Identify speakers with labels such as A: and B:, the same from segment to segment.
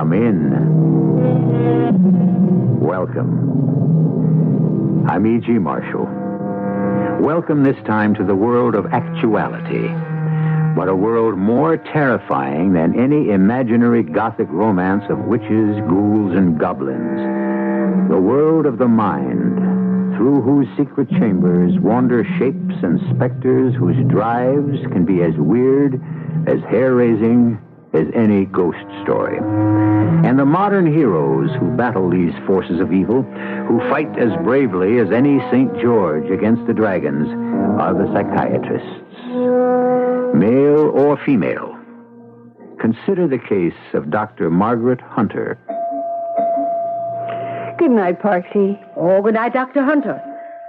A: Come in. Welcome. I'm E.G. Marshall. Welcome this time to the world of actuality, but a world more terrifying than any imaginary Gothic romance of witches, ghouls, and goblins. The world of the mind, through whose secret chambers wander shapes and specters whose drives can be as weird, as hair-raising as any ghost story. And the modern heroes who battle these forces of evil, who fight as bravely as any St. George against the dragons, are the psychiatrists, male or female. Consider the case of Dr. Margaret Hunter.
B: Good night, Parksy.
C: Oh, good night, Dr. Hunter.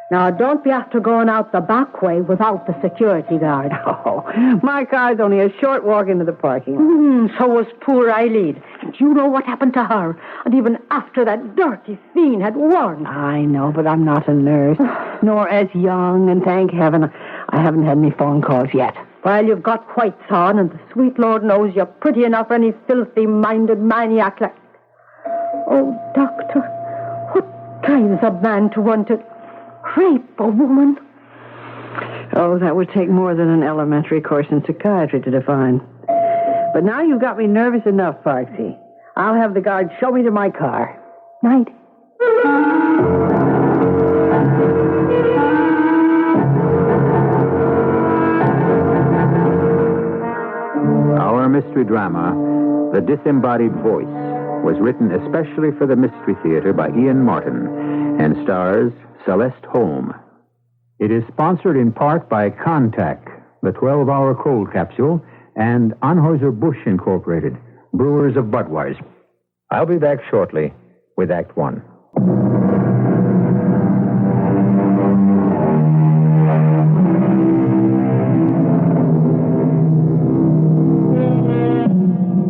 C: Now, don't be after going out the back way without the security guard.
B: Oh, my car's only a short walk into the parking lot.
C: So was poor Eileen. And you know what happened to her? And even after that dirty fiend had warned.
B: I know, but I'm not a nurse, nor as young, and thank heaven, I haven't had any phone calls yet.
C: Well, you've got whites on, and the sweet Lord knows you're pretty enough for any filthy-minded maniac like... Oh, Doctor, what kinds of man to want to rape a woman?
B: Oh, that would take more than an elementary course in psychiatry to define. But now you've got me nervous enough, Parksy. I'll have the guard show me to my car. Night.
A: Our mystery drama, The Disembodied Voice, was written especially for the Mystery Theater by Ian Martin and stars Celeste Holm. It is sponsored in part by Contact, the 12-hour cold capsule, and Anheuser-Busch Incorporated, brewers of Budweiser. I'll be back shortly with Act One.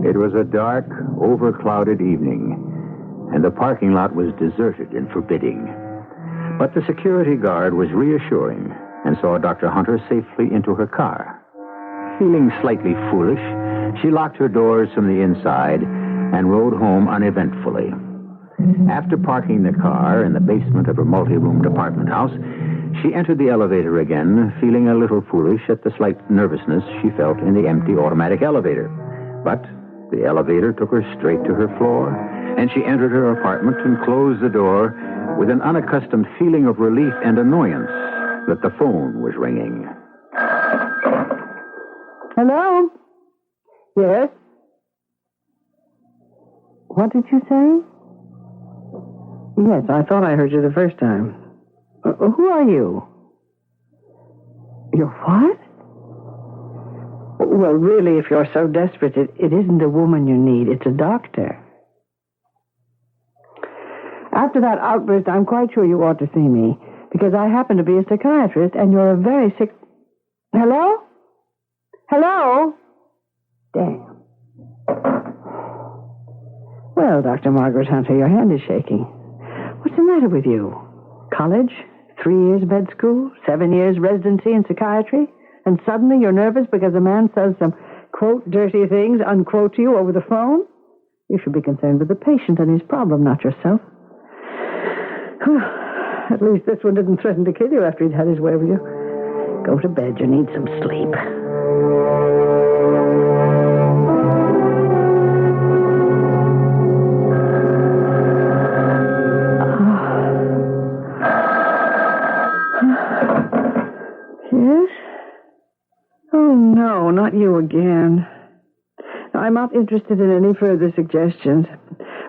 A: It was a dark, overclouded evening, and the parking lot was deserted and forbidding. But the security guard was reassuring and saw Dr. Hunter safely into her car. Feeling slightly foolish, she locked her doors from the inside and rode home uneventfully. After parking the car in the basement of her multi-room apartment house, she entered the elevator again, feeling a little foolish at the slight nervousness she felt in the empty automatic elevator. But the elevator took her straight to her floor, and she entered her apartment and closed the door with an unaccustomed feeling of relief and annoyance that the phone was ringing.
B: Hello? Yes? What did you say? Yes, I thought I heard you the first time. Who are you? You're what? Well, really, if you're so desperate, it isn't a woman you need. It's a doctor. After that outburst, I'm quite sure you ought to see me, because I happen to be a psychiatrist, and you're a very sick... Hello? Hello? Damn. Well, Dr. Margaret Hunter, your hand is shaking. What's the matter with you? College? 3 years med school? 7 years residency in psychiatry? And suddenly you're nervous because a man says some, quote, dirty things, unquote, to you over the phone? You should be concerned with the patient and his problem, not yourself. At least this one didn't threaten to kill you after he'd had his way with you. Go to bed. You need some sleep. Yes? Oh, no, not you again. I'm not interested in any further suggestions.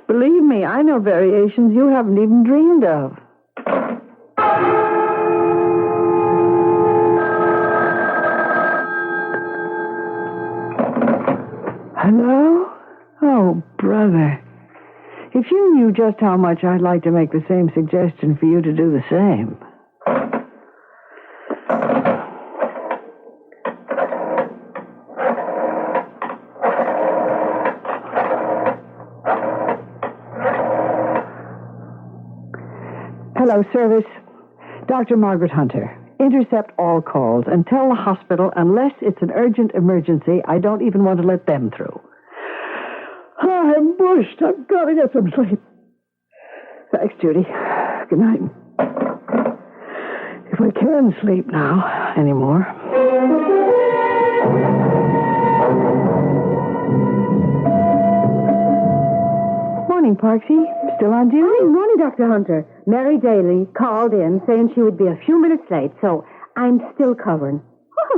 B: Believe me, I know variations you haven't even dreamed of. Hello? Oh, brother. If you knew just how much I'd like to make the same suggestion for you to do the same. Hello, service. Dr. Margaret Hunter. Intercept all calls and tell the hospital, unless it's an urgent emergency, I don't even want to let them through. I'm bushed. I've got to get some sleep. Thanks, Judy. Good night. If I can sleep now anymore. Morning, Parksy. Still on duty?
C: Good morning, Dr. Hunter. Mary Daly called in saying she would be a few minutes late, so I'm still covering.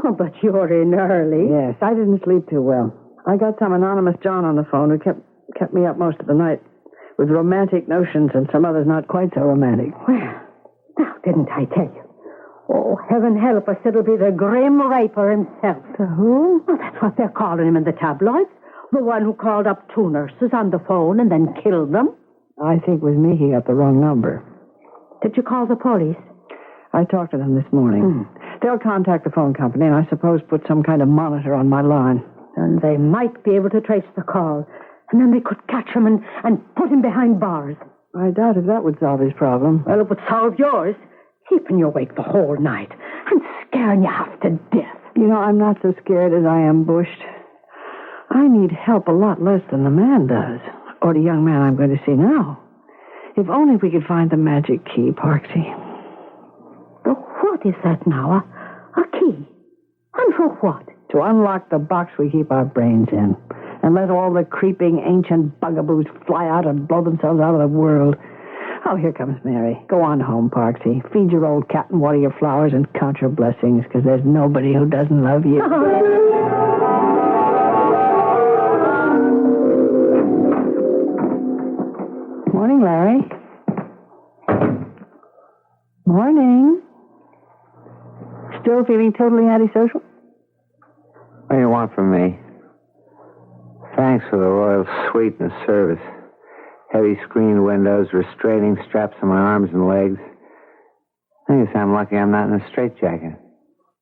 C: Oh, but you're in early.
B: Yes, I didn't sleep too well. I got some anonymous John on the phone who kept me up most of the night with romantic notions and some others not quite so romantic.
C: Well, now, didn't I tell you? Oh, heaven help us, it'll be the Grim Reaper himself.
B: The who?
C: Well, that's what they're calling him in the tabloids. The one who called up 2 nurses on the phone and then killed them.
B: I think with me he got the wrong number.
C: Did you call the police?
B: I talked to them this morning. They'll contact the phone company and I suppose put some kind of monitor on my line.
C: And they might be able to trace the call. And then they could catch him and put him behind bars.
B: I doubt if that would solve his problem.
C: Well, it would solve yours. Keeping you awake the whole night and scaring you half to death.
B: You know, I'm not so scared as I am bushed. I need help a lot less than the man does. Or the young man I'm going to see now. If only we could find the magic key, Parksy.
C: But what is that now? A key? And for what?
B: To unlock the box we keep our brains in. And let all the creeping ancient bugaboos fly out and blow themselves out of the world. Oh, here comes Mary. Go on home, Parksy. Feed your old cat and water your flowers and count your blessings, because there's nobody who doesn't love you. Morning, Larry. Morning. Still feeling totally antisocial?
A: What do you want from me? Thanks for the royal suite and service. Heavy screened windows, restraining straps on my arms and legs. I guess I'm lucky I'm not in a straitjacket.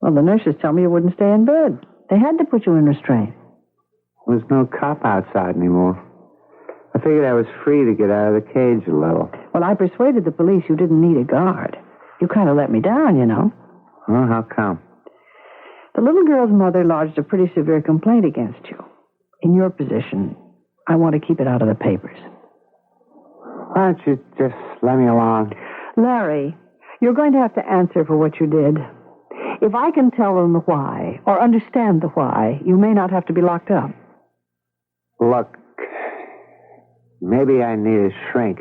B: Well, the nurses tell me you wouldn't stay in bed. They had to put you in restraint.
A: There's no cop outside anymore. I figured I was free to get out of the cage a little.
B: Well, I persuaded the police you didn't need a guard. You kind of let me down, you know.
A: Well, how come?
B: The little girl's mother lodged a pretty severe complaint against you. In your position, I want to keep it out of the papers.
A: Why don't you just let me alone?
B: Larry, you're going to have to answer for what you did. If I can tell them the why, or understand the why, you may not have to be locked up.
A: Look, maybe I need a shrink,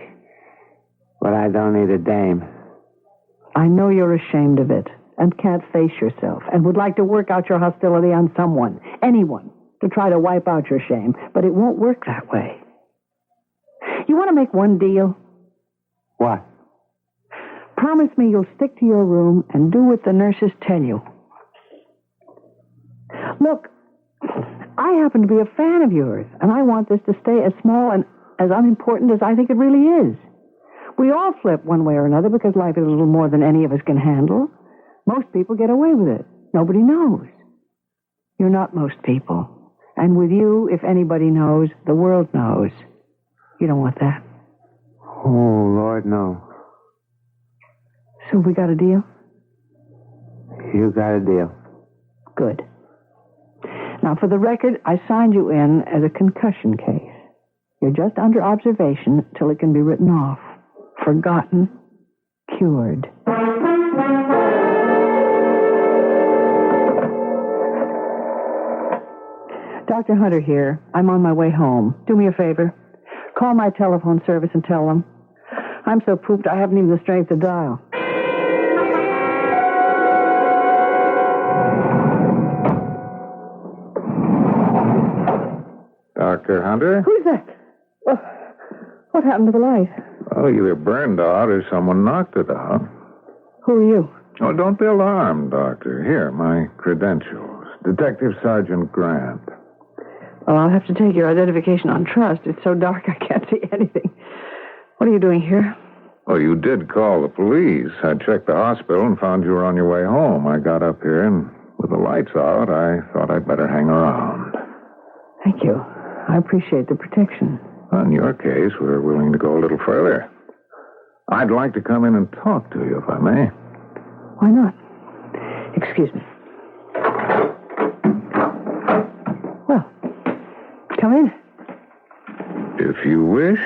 A: but I don't need a dame.
B: I know you're ashamed of it, and can't face yourself, and would like to work out your hostility on someone, anyone, to try to wipe out your shame, but it won't work that way. You want to make one deal?
A: What?
B: Promise me you'll stick to your room and do what the nurses tell you. Look, I happen to be a fan of yours, and I want this to stay as small and as unimportant as I think it really is. We all flip one way or another because life is a little more than any of us can handle. Most people get away with it. Nobody knows. You're not most people. And with you, if anybody knows, the world knows. You don't want that.
A: Oh, Lord, no.
B: So we got a deal?
A: You got a deal.
B: Good. Now, for the record, I signed you in as a concussion case. You're just under observation till it can be written off. Forgotten. Cured. Dr. Hunter here. I'm on my way home. Do me a favor. Call my telephone service and tell them. I'm so pooped I haven't even the strength to dial.
D: Dr. Hunter?
B: Who's that? Oh, what happened to the light?
D: Oh, either burned out or someone knocked it out.
B: Who are you?
D: Oh, don't be alarmed, Doctor. Here, my credentials. Detective Sergeant Grant.
B: Well, I'll have to take your identification on trust. It's so dark I can't see anything. What are you doing here?
D: Oh, you did call the police. I checked the hospital and found you were on your way home. I got up here, and with the lights out, I thought I'd better hang around.
B: Thank you. I appreciate the protection.
D: In your case, we're willing to go a little further. I'd like to come in and talk to you, if I may.
B: Why not? Excuse me. Well, come in.
D: If you wish.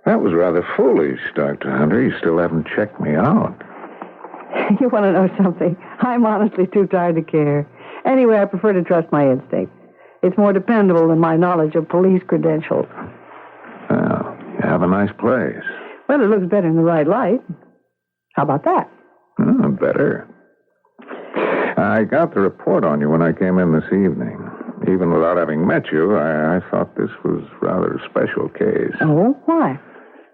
D: That was rather foolish, Dr. Hunter. You still haven't checked me out.
B: You want to know something? I'm honestly too tired to care. Anyway, I prefer to trust my instinct. It's more dependable than my knowledge of police credentials.
D: Well, you have a nice place.
B: Well, it looks better in the right light. How about that?
D: Better. I got the report on you when I came in this evening. Even without having met you, I thought this was rather a special case.
B: Oh, why?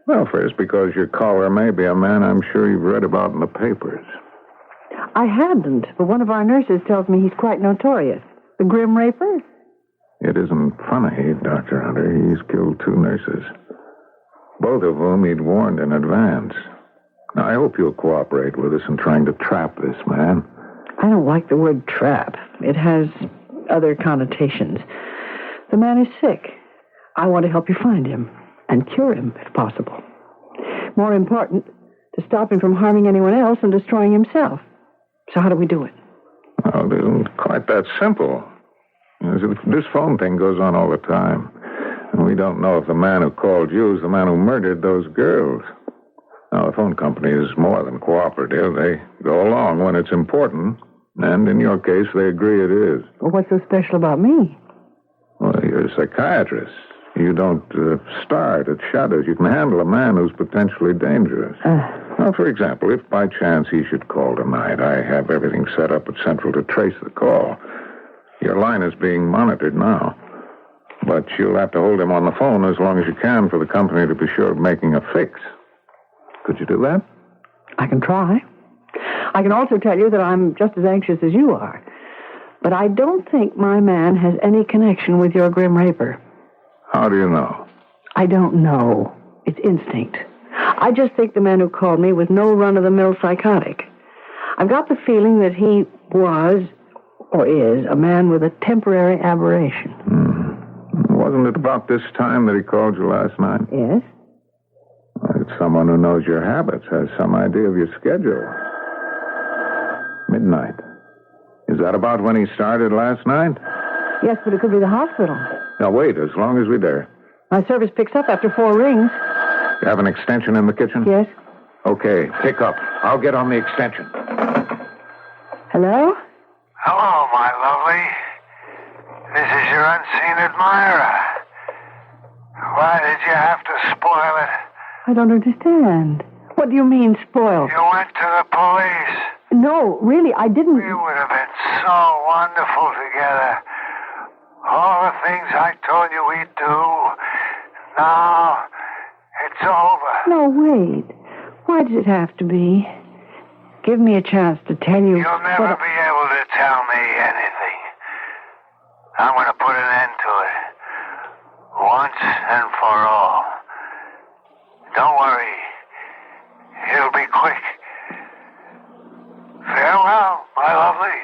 D: Well, first, because your caller may be a man I'm sure you've read about in the papers.
B: I hadn't, but one of our nurses tells me he's quite notorious. The Grim Raper?
D: It isn't funny, Dr. Hunter. He's killed 2 nurses. Both of whom he'd warned in advance. Now, I hope you'll cooperate with us in trying to trap this man.
B: I don't like the word trap. It has other connotations. The man is sick. I want to help you find him and cure him, if possible. More important, to stop him from harming anyone else and destroying himself. So how do we do it?
D: Well, it isn't quite that simple. This phone thing goes on all the time. And we don't know if the man who called you is the man who murdered those girls. Now, the phone company is more than cooperative. They go along when it's important. And in your case, they agree it is.
B: Well, what's so special about me?
D: Well, you're a psychiatrist. You don't start at shadows. You can handle a man who's potentially dangerous. Well, for example, if by chance he should call tonight, I have everything set up at Central to trace the call. Your line is being monitored now. But you'll have to hold him on the phone as long as you can for the company to be sure of making a fix. Could you do that?
B: I can try. I can also tell you that I'm just as anxious as you are. But I don't think my man has any connection with your Grim Raper.
D: How do you know?
B: I don't know. It's instinct. I just think the man who called me was no run-of-the-mill psychotic. I've got the feeling that he was, or is, a man with a temporary aberration.
D: Wasn't it about this time that he called you last night?
B: Yes.
D: It's someone who knows your habits, has some idea of your schedule. Midnight. Is that about when he started last night?
B: Yes, but it could be the hospital.
D: Now, wait, as long as we dare.
B: My service picks up after 4 rings.
D: You have an extension in the kitchen?
B: Yes.
D: Okay, pick up. I'll get on the extension.
B: Hello?
E: Hello, my lovely. This is your unseen admirer. Why did you have to spoil it?
B: I don't understand. What do you mean, spoiled?
E: You went to the police.
B: No, really, I didn't.
E: We would have been so wonderful together. All the things I told you we'd do. Now, it's over.
B: No, wait. Why does it have to be? Give me a chance to tell you.
E: You'll never be able to tell me anything. I'm going to put an end to it. Once and for all. Don't worry. It'll be quick. Farewell, my lovely.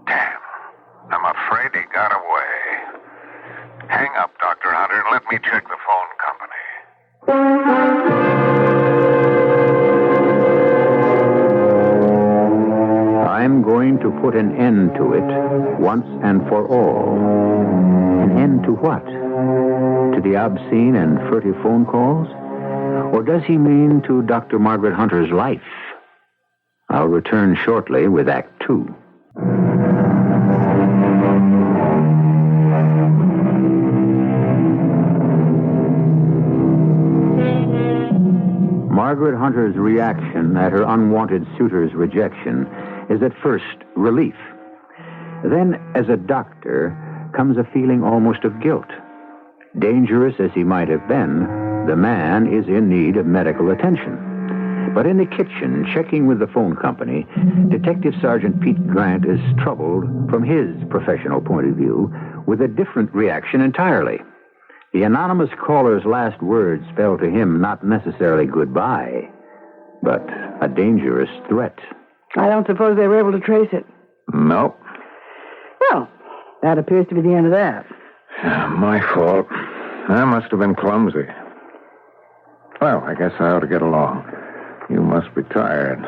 D: Damn. I'm afraid he got away. Hang up, Dr. Hunter, and let me check the phone company.
A: I'm going to put an end to it once and for all. An end to what? To the obscene and furtive phone calls? Or does he mean to Dr. Margaret Hunter's life? I'll return shortly with Act 2. Margaret Hunter's reaction at her unwanted suitor's rejection is at first relief. Then, as a doctor, comes a feeling almost of guilt. Dangerous as he might have been, the man is in need of medical attention. But in the kitchen, checking with the phone company, Detective Sergeant Pete Grant is troubled from his professional point of view with a different reaction entirely. The anonymous caller's last words spell to him not necessarily goodbye, but a dangerous threat.
B: I don't suppose they were able to trace it.
D: Nope.
B: Well, that appears to be the end of that.
D: My fault. I must have been clumsy. Well, I guess I ought to get along. You must be tired.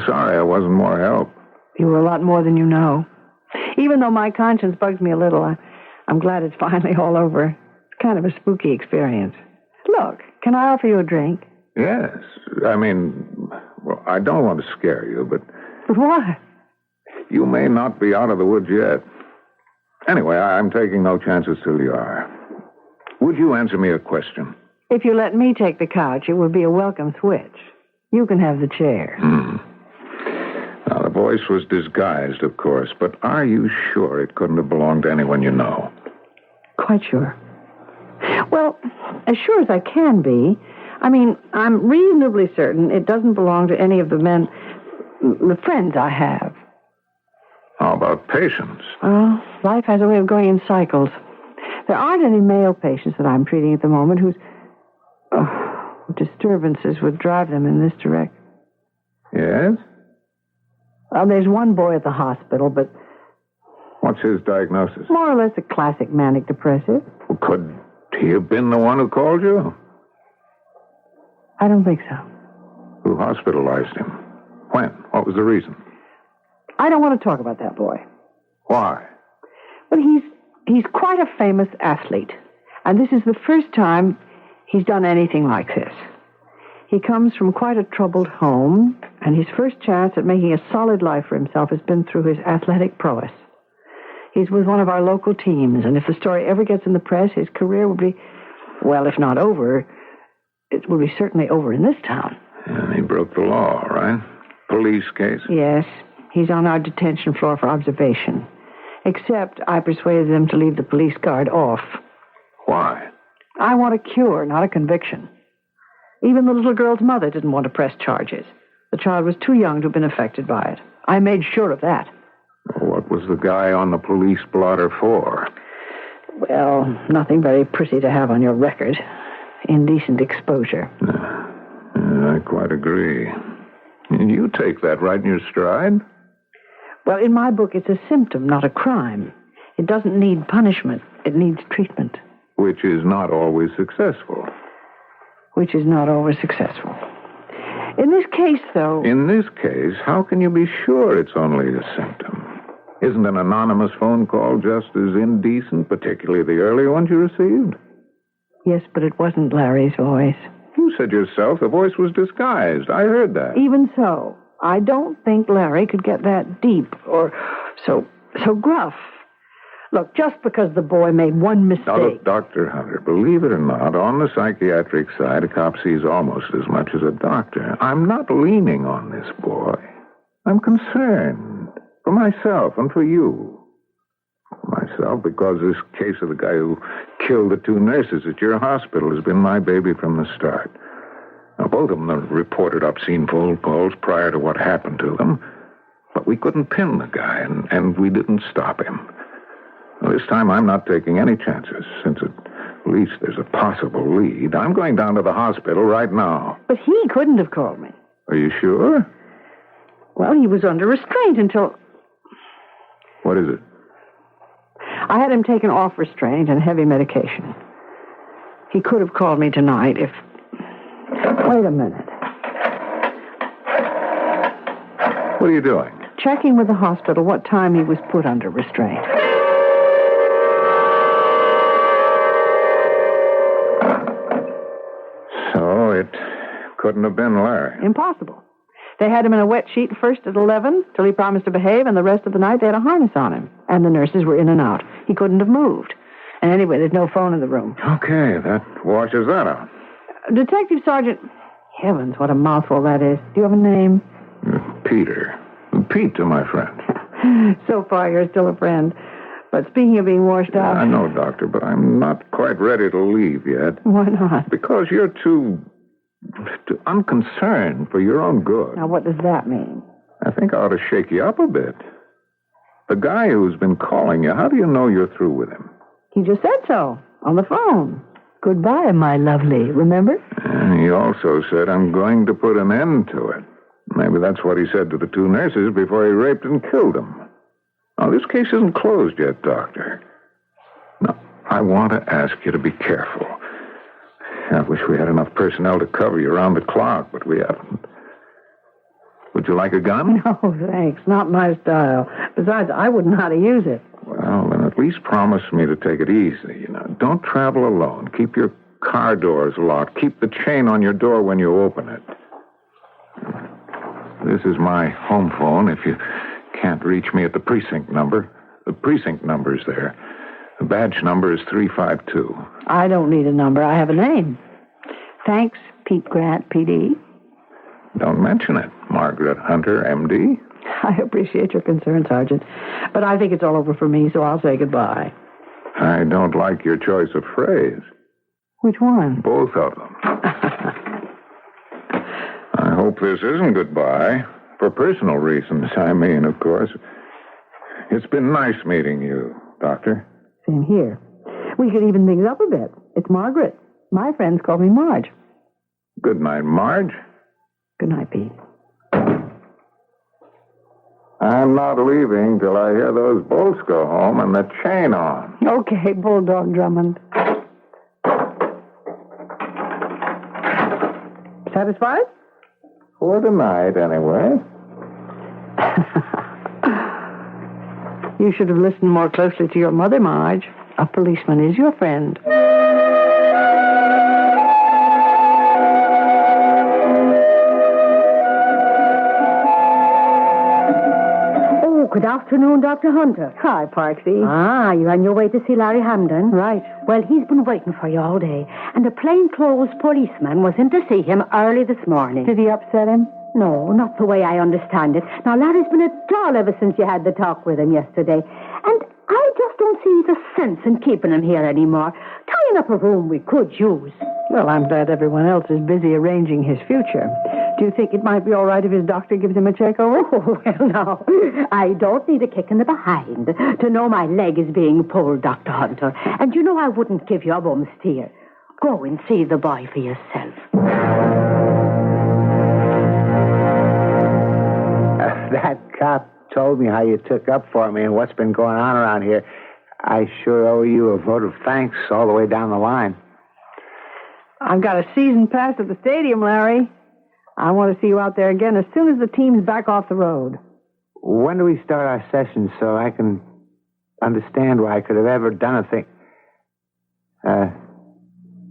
D: Sorry I wasn't more help.
B: You were a lot more than you know. Even though my conscience bugs me a little, I'm glad it's finally all over. kind of a spooky experience. Look, can I offer you a drink?
D: Yes. I mean, well, I don't want to scare you, but...
B: But what?
D: You may not be out of the woods yet. Anyway, I'm taking no chances till you are. Would you answer me a question?
B: If you let me take the couch, it would be a welcome switch. You can have the chair.
D: Now, the voice was disguised, of course, but are you sure it couldn't have belonged to anyone you know?
B: Quite sure. Well, as sure as I can be. I mean, I'm reasonably certain it doesn't belong to any of the friends I have.
D: How about patients?
B: Well, life has a way of going in cycles. There aren't any male patients that I'm treating at the moment whose disturbances would drive them in this direction.
D: Yes?
B: There's one boy at the hospital, but...
D: What's his diagnosis?
B: More or less a classic manic depressive.
D: Well, could he have been the one who called you?
B: I don't think so.
D: Who hospitalized him? When? What was the reason?
B: I don't want to talk about that boy.
D: Why?
B: Well, he's quite a famous athlete. And this is the first time he's done anything like this. He comes from quite a troubled home, and his first chance at making a solid life for himself has been through his athletic prowess. He's with one of our local teams, and if the story ever gets in the press, his career will be, well, if not over, it will be certainly over in this town.
D: And he broke the law, right? Police case?
B: Yes. He's on our detention floor for observation. Except I persuaded them to leave the police guard off.
D: Why?
B: I want a cure, not a conviction. Even the little girl's mother didn't want to press charges. The child was too young to have been affected by it. I made sure of that.
D: What was the guy on the police blotter for?
B: Well, nothing very pretty to have on your record. Indecent exposure.
D: I quite agree. And you take that right in your stride?
B: Well, in my book, it's a symptom, not a crime. It doesn't need punishment. It needs treatment.
D: Which is not always successful.
B: Which is not always successful. In this case, though...
D: In this case, how can you be sure it's only a symptom? Isn't an anonymous phone call just as indecent, particularly the earlier ones you received?
B: Yes, but it wasn't Larry's voice.
D: You said yourself the voice was disguised. I heard that.
B: Even so, I don't think Larry could get that deep or so gruff. Look, just because the boy made one mistake...
D: Now, look, Dr. Hunter, believe it or not, on the psychiatric side, a cop sees almost as much as a doctor. I'm not leaning on this boy. I'm concerned for myself and for you. Myself, because this case of the guy who killed the two nurses at your hospital has been my baby from the start. Now, both of them have reported obscene phone calls prior to what happened to them, but we couldn't pin the guy, and we didn't stop him. Well, this time I'm not taking any chances, since at least there's a possible lead. I'm going down to the hospital right now.
B: But he couldn't have called me.
D: Are you sure?
B: Well, he was under restraint until...
D: What is it?
B: I had him taken off restraint and heavy medication. He could have called me tonight if... Wait a minute.
D: What are you doing?
B: Checking with the hospital what time he was put under restraint.
D: So it couldn't have been Larry.
B: Impossible. They had him in a wet sheet first at 11 till he promised to behave, and the rest of the night they had a harness on him. And the nurses were in and out. He couldn't have moved. And anyway, there's no phone in the room.
D: Okay, that washes that out.
B: Detective Sergeant... Heavens, what a mouthful that is. Do you have a name?
D: Peter. Pete to my friend.
B: So far, you're still a friend. But speaking of being washed out...
D: I know, Doctor, but I'm not quite ready to leave yet.
B: Why not?
D: Because you're too unconcerned for your own good.
B: Now, what does that mean?
D: I think I ought to shake you up a bit. The guy who's been calling you, how do you know you're through with him?
B: He just said so, on the phone. Goodbye, my lovely, remember?
D: And he also said, I'm going to put an end to it. Maybe that's what he said to the two nurses before he raped and killed them. Now, this case isn't closed yet, Doctor. Now, I want to ask you to be careful. I wish we had enough personnel to cover you around the clock, but we haven't. Would you like a gun?
B: No, thanks. Not my style. Besides, I wouldn't know how to use it.
D: Well, then at At least promise me to take it easy, Don't travel alone. Keep your car doors locked. Keep the chain on your door when you open it. This is my home phone if you can't reach me at the precinct number. The precinct number's there. The badge number is 352.
B: I don't need a number. I have a name. Thanks, Pete Grant, PD.
D: Don't mention it. Margaret Hunter, MD.
B: I appreciate your concern, Sergeant. But I think it's all over for me, so I'll say goodbye.
D: I don't like your choice of phrase.
B: Which one?
D: Both of them. I hope this isn't goodbye. For personal reasons, I mean, of course. It's been nice meeting you, Doctor.
B: Same here. We could even things up a bit. It's Margaret. My friends call me Marge.
D: Good night, Marge.
B: Good night, Pete.
D: I'm not leaving till I hear those bolts go home and the chain on.
B: Okay, Bulldog Drummond. Satisfied?
D: For tonight, anyway.
B: You should have listened more closely to your mother, Marge. A policeman is your friend.
C: Oh, good afternoon, Dr. Hunter.
B: Hi, Parksy.
C: Ah, you're on your way to see Larry Hamden?
B: Right.
C: Well, he's been waiting for you all day, and a plainclothes policeman was in to see him early this morning.
B: Did he upset him?
C: No, not the way I understand it. Now, Larry's been a doll ever since you had the talk with him yesterday, and I just don't see the sense in keeping him here anymore. Tying up a room we could use.
B: Well, I'm glad everyone else is busy arranging his future. Do you think it might be all right if his doctor gives him a check-over?
C: Oh, well, no. I don't need a kick in the behind to know my leg is being pulled, Dr. Hunter. And you know I wouldn't give you a bum steer. Go and see the boy for yourself.
A: That cop told me how you took up for me and what's been going on around here. I sure owe you a vote of thanks all the way down the line.
B: I've got a season pass at the stadium, Larry. I want to see you out there again as soon as the team's back off the road.
A: When do we start our session so I can understand why I could have ever done a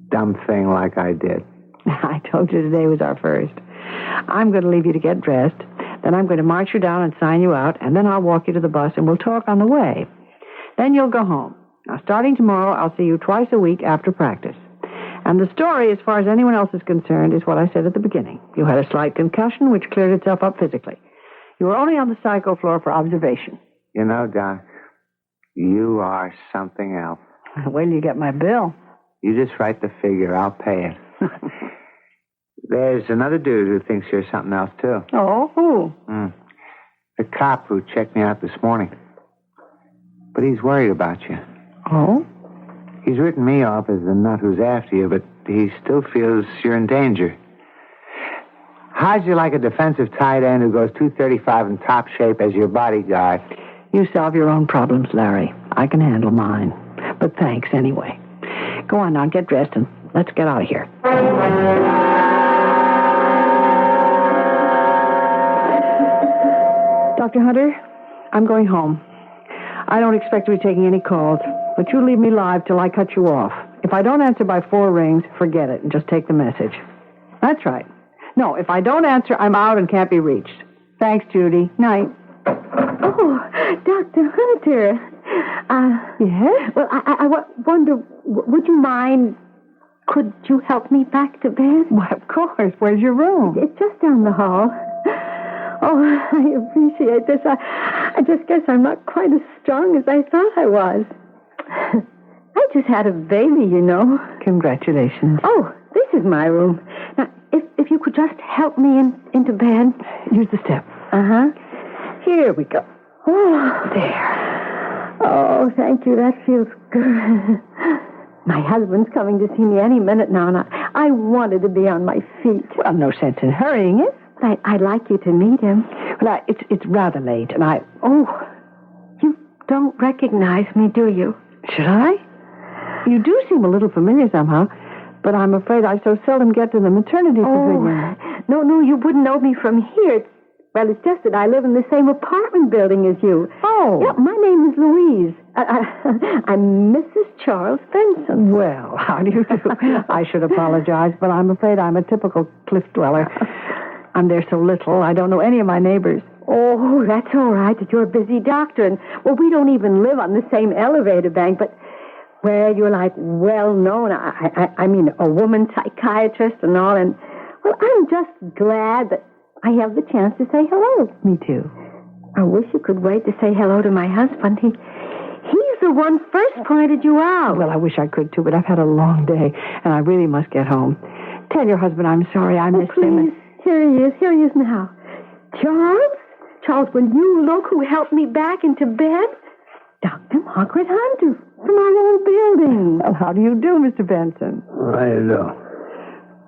A: dumb thing like I did?
B: I told you today was our first. I'm going to leave you to get dressed. Then I'm going to march you down and sign you out, and then I'll walk you to the bus, and we'll talk on the way. Then you'll go home. Now, starting tomorrow, I'll see you twice a week after practice. And the story, as far as anyone else is concerned, is what I said at the beginning. You had a slight concussion, which cleared itself up physically. You were only on the psycho floor for observation.
A: You know, Doc, you are something else.
B: Wait till you get my bill.
A: You just write the figure. I'll pay it. There's another dude who thinks you're something else, too.
B: Oh, who?
A: The cop who checked me out this morning. But he's worried about you.
B: Oh?
A: He's written me off as the nut who's after you, but he still feels you're in danger. How'd you like a defensive tight end who goes 235 in top shape as your bodyguard?
B: You solve your own problems, Larry. I can handle mine. But thanks anyway. Go on now, get dressed and let's get out of here. Dr. Hunter, I'm going home. I don't expect to be taking any calls, but you leave me live till I cut you off. If I don't answer by 4 rings, forget it and just take the message. That's right. No, if I don't answer, I'm out and can't be reached. Thanks, Judy. Night.
C: Oh, Dr. Hunter.
B: Yes?
C: Well, I wonder, would you mind, could you help me back to bed?
B: Why, of course. Where's your room?
C: It's just down the hall. Oh, I appreciate this. I just guess I'm not quite as strong as I thought I was. I just had a baby, you know.
B: Congratulations.
C: Oh, this is my room. Now, if you could just help me into bed.
B: Use the step.
C: Uh-huh.
B: Here we go.
C: Oh,
B: There.
C: oh, thank you. That feels good. My husband's coming to see me any minute now, and I wanted to be on my feet.
B: Well, no sense in hurrying it.
C: I'd like you to meet him.
B: Well, it's rather late, and
C: Oh, you don't recognize me, do you?
B: Should I? You do seem a little familiar somehow, but I'm afraid I so seldom get to the maternity pavilion.
C: No, you wouldn't know me from here. Well, it's just that I live in the same apartment building as you.
B: Oh.
C: Yeah, my name is Louise. I'm Mrs. Charles Benson.
B: Well, how do you do? I should apologize, but I'm afraid I'm a typical cliff dweller. I'm there so little, I don't know any of my neighbors.
C: Oh, that's all right that you're a busy doctor. And, well, we don't even live on the same elevator bank, but, well, you're like well-known. I mean, a woman psychiatrist and all. And, well, I'm just glad that I have the chance to say hello.
B: Me too.
C: I wish you could wait to say hello to my husband. He's the one first pointed you out.
B: Well, I wish I could too, but I've had a long day, and I really must get home. Tell your husband I'm sorry I missed him.
C: Here he is now. Charles, will you look who helped me back into bed? Dr. Margaret Hunter from our old building.
B: Well, how do you do, Mr. Benson?
F: I know.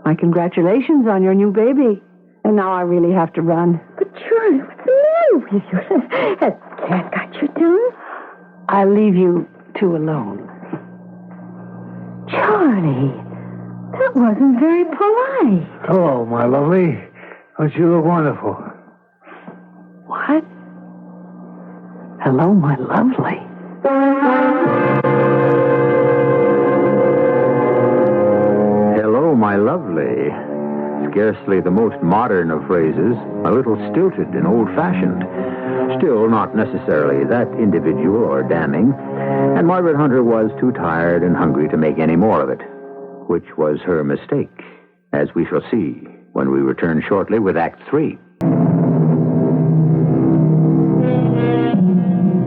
B: My congratulations on your new baby. And now I really have to run.
C: But Charlie, what's the matter with you? Has Cat got you down?
B: I'll leave you two alone.
C: Charlie, that wasn't very polite.
F: Hello, my lovely. Don't you look wonderful?
B: What? Hello, my lovely.
A: Hello, my lovely. Scarcely the most modern of phrases, a little stilted and old-fashioned. Still not necessarily that individual or damning, and Margaret Hunter was too tired and hungry to make any more of it, which was her mistake, as we shall see when we return shortly with Act 3.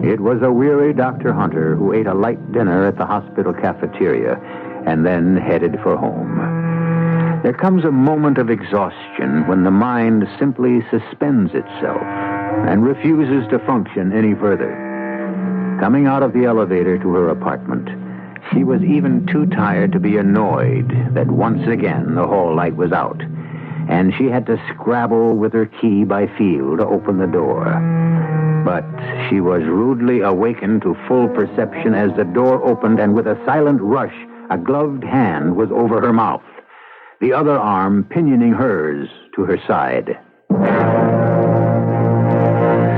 A: It was a weary Dr. Hunter who ate a light dinner at the hospital cafeteria and then headed for home. There comes a moment of exhaustion when the mind simply suspends itself and refuses to function any further. Coming out of the elevator to her apartment, she was even too tired to be annoyed that once again the hall light was out, and she had to scrabble with her key by feel to open the door. But she was rudely awakened to full perception as the door opened, and with a silent rush, a gloved hand was over her mouth, the other arm pinioning hers to her side.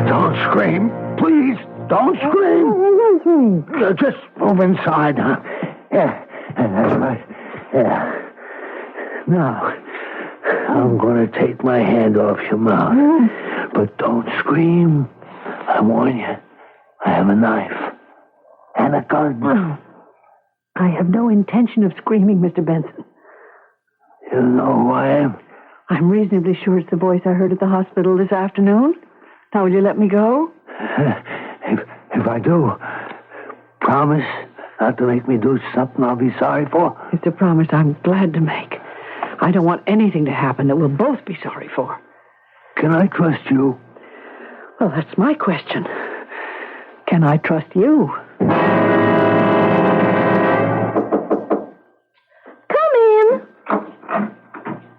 F: Don't scream. Please, don't scream. Just move inside, huh? Yeah, that's right. Yeah. Now, I'm going to take my hand off your mouth. But don't scream. I warn you, I have a knife and a gun.
B: I have no intention of screaming, Mr. Benson.
F: You know who I am?
B: I'm reasonably sure it's the voice I heard at the hospital this afternoon. Now, will you let me go?
F: If I do, promise not to make me do something I'll be sorry for.
B: It's a promise I'm glad to make. I don't want anything to happen that we'll both be sorry for.
F: Can I trust you?
B: Well, that's my question. Can I trust you?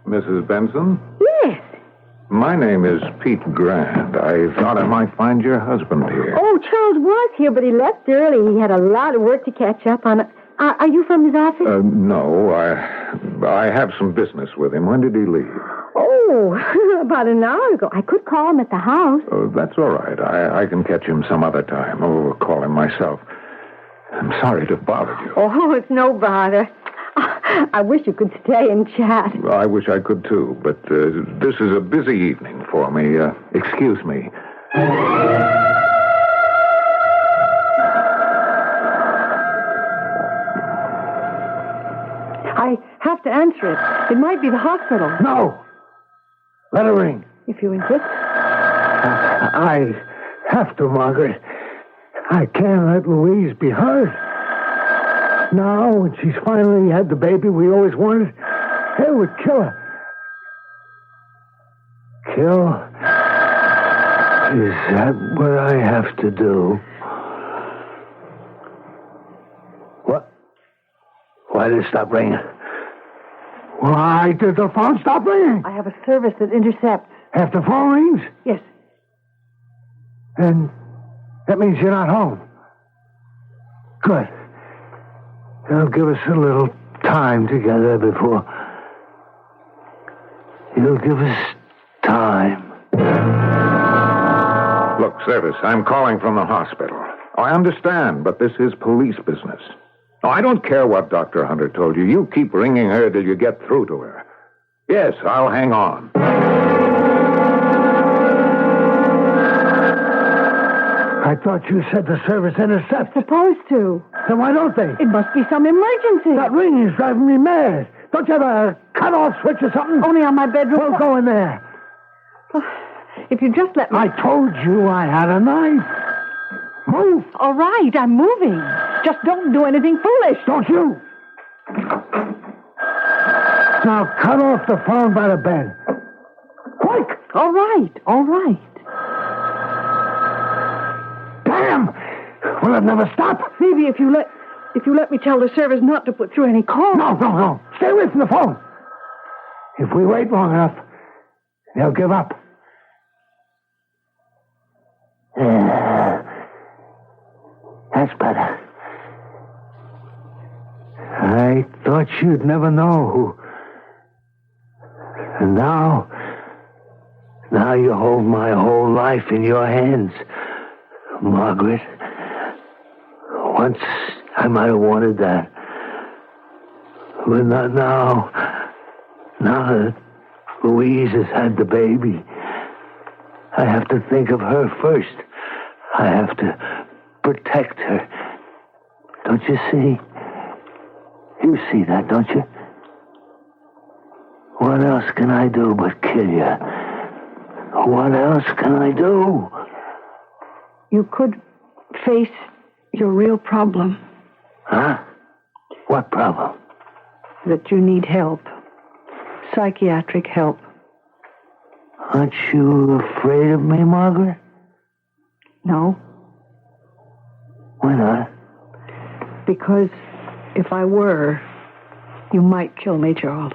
D: Mrs. Benson?
C: Yes.
D: My name is Pete Grant. I thought I might find your husband here.
C: Oh, Charles was here, but he left early. He had a lot of work to catch up on. Are you from his office?
D: No, I have some business with him. When did he leave?
C: Oh, about an hour ago. I could call him at the house.
D: Oh, that's all right. I can catch him some other time. Or call him myself. I'm sorry to bother you.
C: Oh, it's no bother. I wish you could stay and chat.
D: I wish I could, too, but this is a busy evening for me. Excuse me.
B: I have to answer it. It might be the hospital.
F: No! Let her ring.
B: If you insist.
F: I have to, Margaret. I can't let Louise be hurt. Now, when she's finally had the baby we always wanted, it would kill her. Kill? Is that what I have to do? What? Why did it stop ringing? Why did the phone stop ringing?
B: I have a service that intercepts.
F: If the phone rings?
B: Yes.
F: And that means you're not home. Good. It'll give us a little time together before... It'll give us time.
D: Look, Service, I'm calling from the hospital. Oh, I understand, but this is police business. Oh, I don't care what Dr. Hunter told you. You keep ringing her till you get through to her. Yes, I'll hang on.
F: I thought you said the service intercept.
C: Supposed to.
F: Then why don't they?
C: It must be some emergency.
F: That ringing's driving me mad. Don't you have a cut-off switch or something?
C: Only on my bedroom.
F: Well, go in there.
C: If you just let me...
F: I told you I had a knife. Move.
C: All right, I'm moving. Just don't do anything foolish.
F: Don't you? Now cut off the phone by the bed. Quick.
C: All right, all right.
F: Damn. Will it never stop?
C: Maybe if you let me tell the service not to put through any calls.
F: No. Stay away from the phone. If we wait long enough, they'll give up. That's better. I thought you'd never know who. And now you hold my whole life in your hands, Margaret. Once I might have wanted that. But not now. Now that Louise has had the baby, I have to think of her first. I have to protect her. Don't you see? You see that, don't you? What else can I do but kill you? What else can I do?
C: You could face your real problem.
F: Huh? What problem?
C: That you need help. Psychiatric help.
F: Aren't you afraid of me, Margaret?
C: No.
F: Why not?
C: Because if I were, you might kill me, Charles.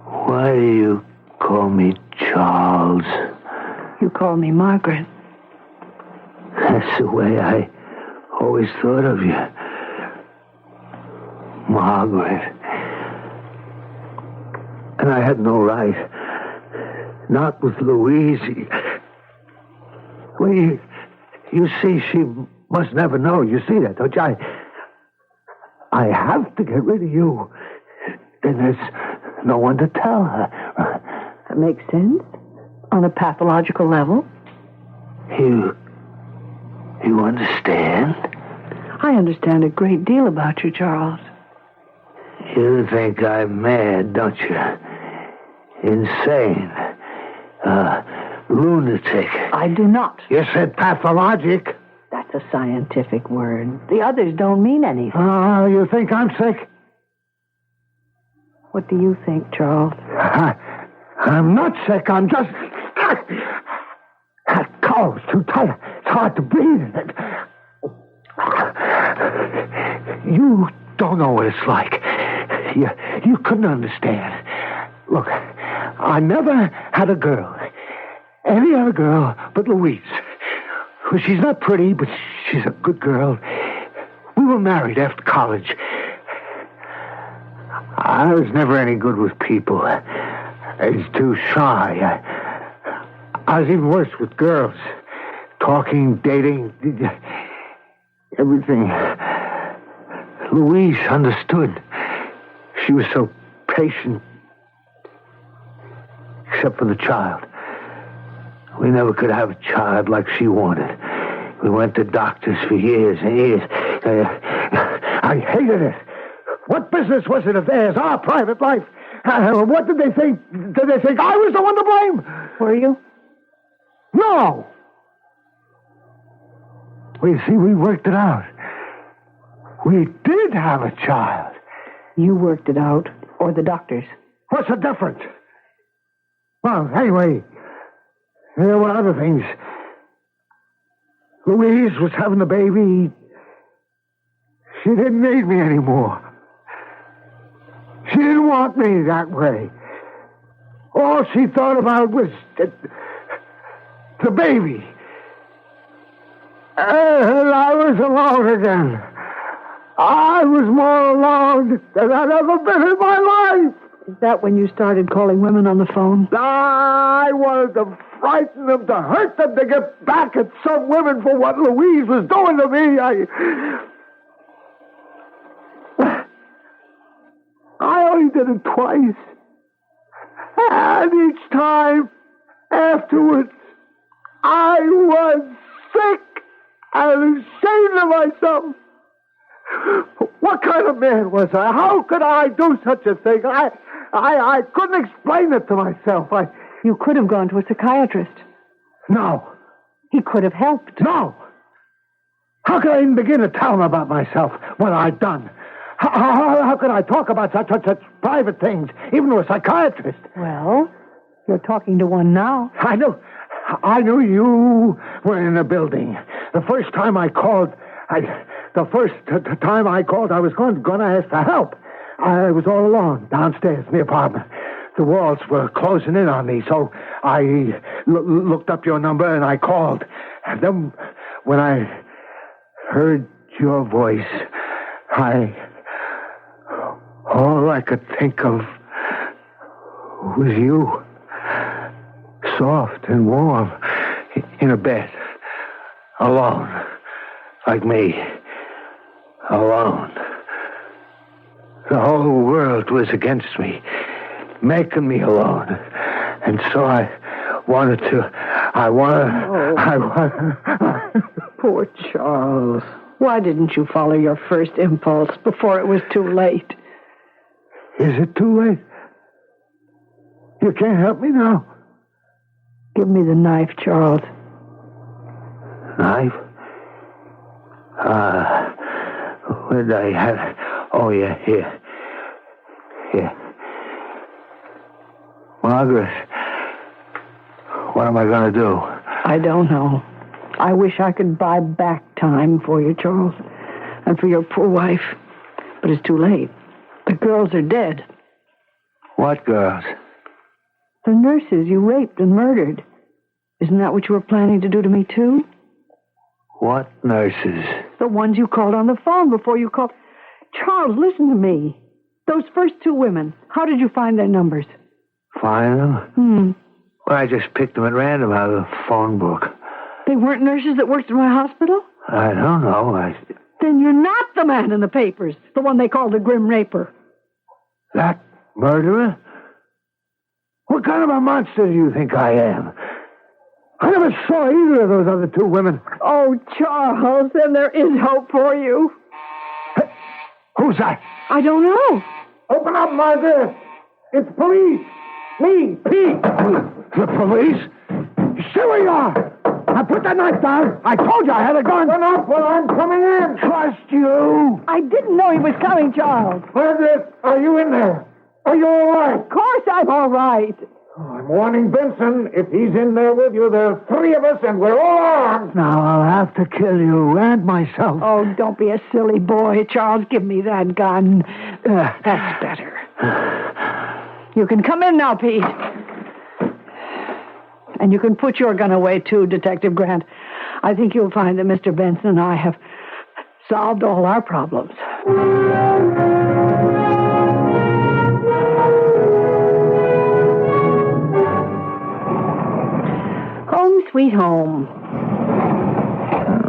F: Why do you call me Charles?
C: You call me Margaret.
F: That's the way I always thought of you. Margaret. And I had no right. Not with Louise. Well, you see, she must never know. You see that, don't you? I have to get rid of you. And there's no one to tell her.
C: That makes sense. On a pathological level.
F: You understand?
C: I understand a great deal about you, Charles.
F: You think I'm mad, don't you? Insane. Lunatic.
C: I do not.
F: You said pathologic.
C: That's a scientific word. The others don't mean anything.
F: Oh, you think I'm sick?
C: What do you think, Charles?
F: I'm not sick. I'm just... That collar's too tight. It's hard to breathe in it. You don't know what it's like. You couldn't understand. Look, I never had a girl. Any other girl but Louise. Well, she's not pretty, but she's a good girl. We were married after college. I was never any good with people. I was too shy. I was even worse with girls. Talking, dating, everything. Louise understood. She was so patient. Except for the child. We never could have a child like she wanted. We went to doctors for years and years. I hated it. What business was it of theirs? Our private life. What did they think? Did they think I was the one to blame?
C: Were you?
F: No. Well, you see, we worked it out. We did have a child.
C: You worked it out, or the doctors?
F: What's the difference? Well, anyway, there were other things. Louise was having the baby. She didn't need me anymore. She didn't want me that way. All she thought about was the baby. And I was alone again. I was more alone than I'd ever been in my life.
B: Is that when you started calling women on the phone?
F: I wanted to frighten them, to hurt them, to get back at some women for what Louise was doing to me. I only did it twice. And each time afterwards, I was sick and ashamed of myself. What kind of man was I? How could I do such a thing? I couldn't explain it to myself.
B: You could have gone to a psychiatrist.
F: No.
B: He could have helped.
F: No. How could I even begin to tell him about myself, what I'd done? How could I talk about such private things, even to a psychiatrist?
B: Well, you're talking to one now.
F: I knew you were in the building. The first time I called, I was going to ask for help. I was all alone downstairs in the apartment. The walls were closing in on me, so I looked up your number and I called. And then when I heard your voice, all I could think of was you. Soft and warm in a bed. Alone. Like me. Alone. The whole world was against me, making me alone. And so I wanted.
B: Poor Charles. Why didn't you follow your first impulse before it was too late?
F: Is it too late? You can't help me now?
B: Give me the knife, Charles.
F: Knife? Where did I have it? Oh, yeah, here. Here. Margaret, what am I going to do?
B: I don't know. I wish I could buy back time for you, Charles, and for your poor wife. But it's too late. The girls are dead.
F: What girls?
B: The nurses you raped and murdered. Isn't that what you were planning to do to me, too?
F: What nurses?
B: The ones you called on the phone before you called. Charles, listen to me. Those first two women, how did you find their numbers?
F: Find them? Well, I just picked them at random out of the phone book.
B: They weren't nurses that worked in my hospital?
F: I don't know.
B: Then you're not the man in the papers, the one they called the Grim Raper.
F: That murderer? What kind of a monster do you think I am? I never saw either of those other two women.
B: Oh, Charles, then there is hope for you.
F: Hey, who's that?
B: I don't know.
F: Open up, Margaret. It's police. Me, Pete. The police? Stay where you are. Now put that knife down. I told you I had a gun. Open up while I'm coming in. Trust you.
B: I didn't know he was coming, Charles.
F: Margaret, are you in there? Are you all right?
B: Of course I'm all right.
F: I'm warning Benson. If he's in there with you, there are three of us, and we're all armed. Now, I'll have to kill you and myself.
B: Oh, don't be a silly boy, Charles. Give me that gun. That's better. You can come in now, Pete. And you can put your gun away, too, Detective Grant. I think you'll find that Mr. Benson and I have solved all our problems. Home, sweet home.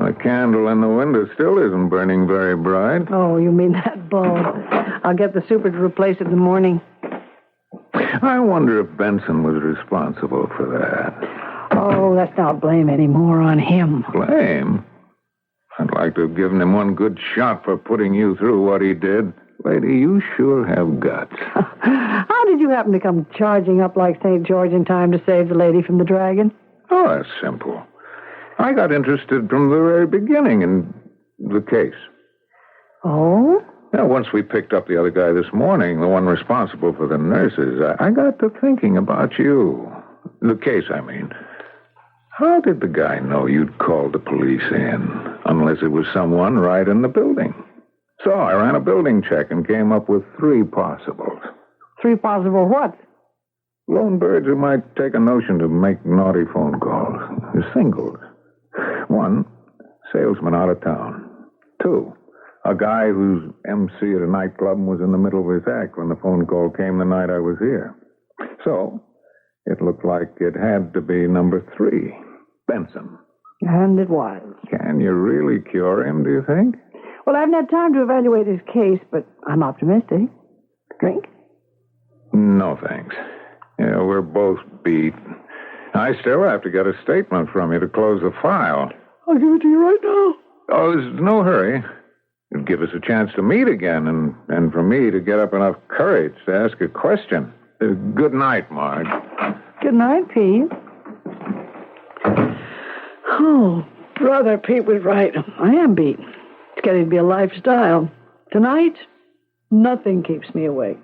D: The candle in the window still isn't burning very bright.
B: Oh, you mean that bulb. I'll get the super to replace it in the morning.
D: I wonder if Benson was responsible for that.
B: Oh, let's not blame any more on him.
D: Blame? I'd like to have given him one good shot for putting you through what he did. Lady, you sure have guts.
B: How did you happen to come charging up like St. George in time to save the lady from the dragon?
D: Oh, that's simple. I got interested from the very beginning in the case.
B: Oh?
D: Now, once we picked up the other guy this morning, the one responsible for the nurses, I got to thinking about you. The case, I mean. How did the guy know you'd called the police in? Unless it was someone right in the building. So I ran a building check and came up with three possibles.
B: Three possible what?
D: Lone birds who might take a notion to make naughty phone calls. Singles. One, salesman out of town. Two, A guy who's MC at a nightclub and was in the middle of his act when the phone call came the night I was here. So, it looked like it had to be number 3, Benson.
B: And it was.
D: Can you really cure him, do you think?
B: Well, I haven't had time to evaluate his case, but I'm optimistic. Drink?
D: No, thanks. We're both beat. I still have to get a statement from you to close the file.
B: I'll give it to you right now.
D: Oh, there's no hurry. It'd give us a chance to meet again and for me to get up enough courage to ask a question. Good night, Marge.
B: Good night, Pete. Oh, brother, Pete was right. I am beat. It's getting to be a lifestyle. Tonight, nothing keeps me awake.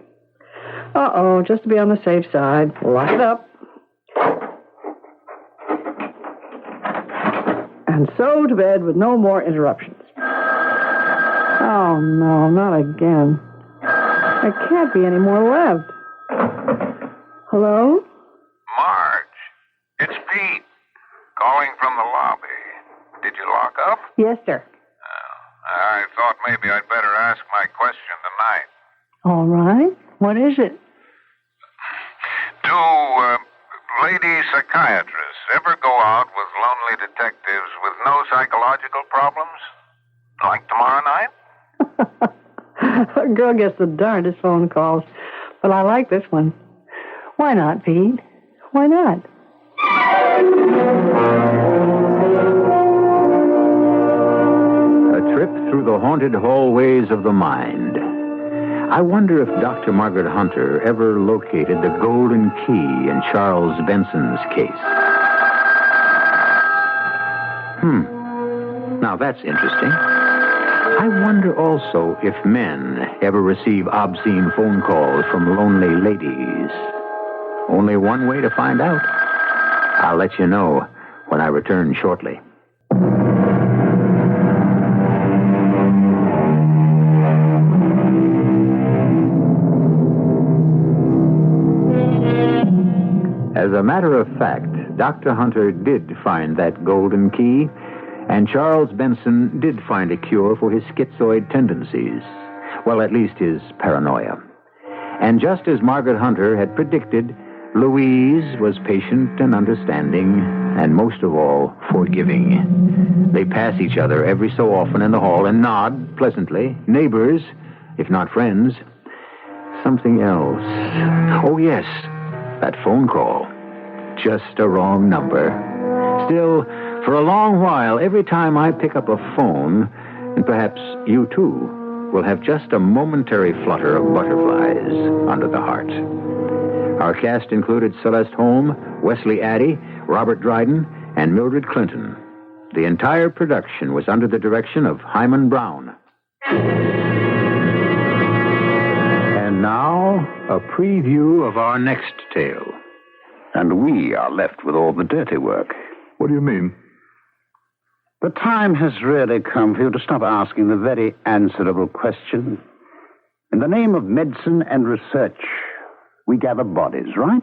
B: Uh-oh, just to be on the safe side. Lock it up. And so to bed with no more interruptions. Oh, no, not again. There can't be any more left. Hello?
E: Marge, it's Pete. Calling from the lobby. Did you lock up?
B: Yes, sir.
E: I thought maybe I'd better ask my question tonight.
B: All right. What is it?
E: Do lady psychiatrists ever go out with lonely detectives with no psychological problems? Like tomorrow night?
B: A girl gets the darndest phone calls. But I like this one. Why not, Pete? Why not?
A: A trip through the haunted hallways of the mind. I wonder if Dr. Margaret Hunter ever located the golden key in Charles Benson's case. Now that's interesting. I wonder also if men ever receive obscene phone calls from lonely ladies. Only one way to find out. I'll let you know when I return shortly. As a matter of fact, Dr. Hunter did find that golden key, and Charles Benson did find a cure for his schizoid tendencies. Well, at least his paranoia. And just as Margaret Hunter had predicted, Louise was patient and understanding, and most of all, forgiving. They pass each other every so often in the hall and nod pleasantly. Neighbors, if not friends. Something else. Oh, yes, that phone call. Just a wrong number. Still, for a long while, every time I pick up a phone, and perhaps you too, will have just a momentary flutter of butterflies under the heart. Our cast included Celeste Holm, Wesley Addy, Robert Dryden, and Mildred Clinton. The entire production was under the direction of Hyman Brown. And now, a preview of our next tale.
G: And we are left with all the dirty work.
H: What do you mean?
G: The time has really come for you to stop asking the very answerable question. In the name of medicine and research, we gather bodies, right?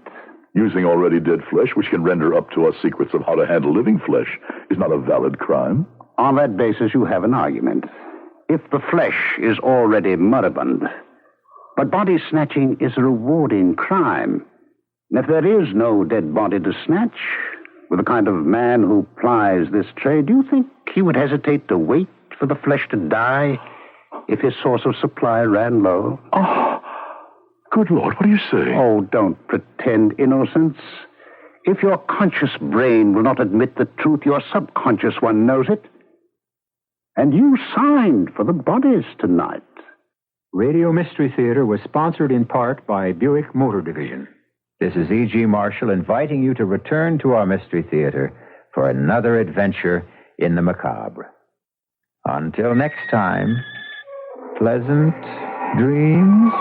H: Using already dead flesh, which can render up to us secrets of how to handle living flesh, is not a valid crime.
G: On that basis, you have an argument. If the flesh is already moribund, but body snatching is a rewarding crime, and if there is no dead body to snatch, with the kind of man who plies this trade, do you think he would hesitate to wait for the flesh to die if his source of supply ran low?
H: Oh, good Lord, what are you saying?
G: Oh, don't pretend innocence. If your conscious brain will not admit the truth, your subconscious one knows it. And you signed for the bodies tonight.
A: Radio Mystery Theater was sponsored in part by Buick Motor Division. This is E.G. Marshall inviting you to return to our Mystery Theater for another adventure in the macabre. Until next time, pleasant dreams.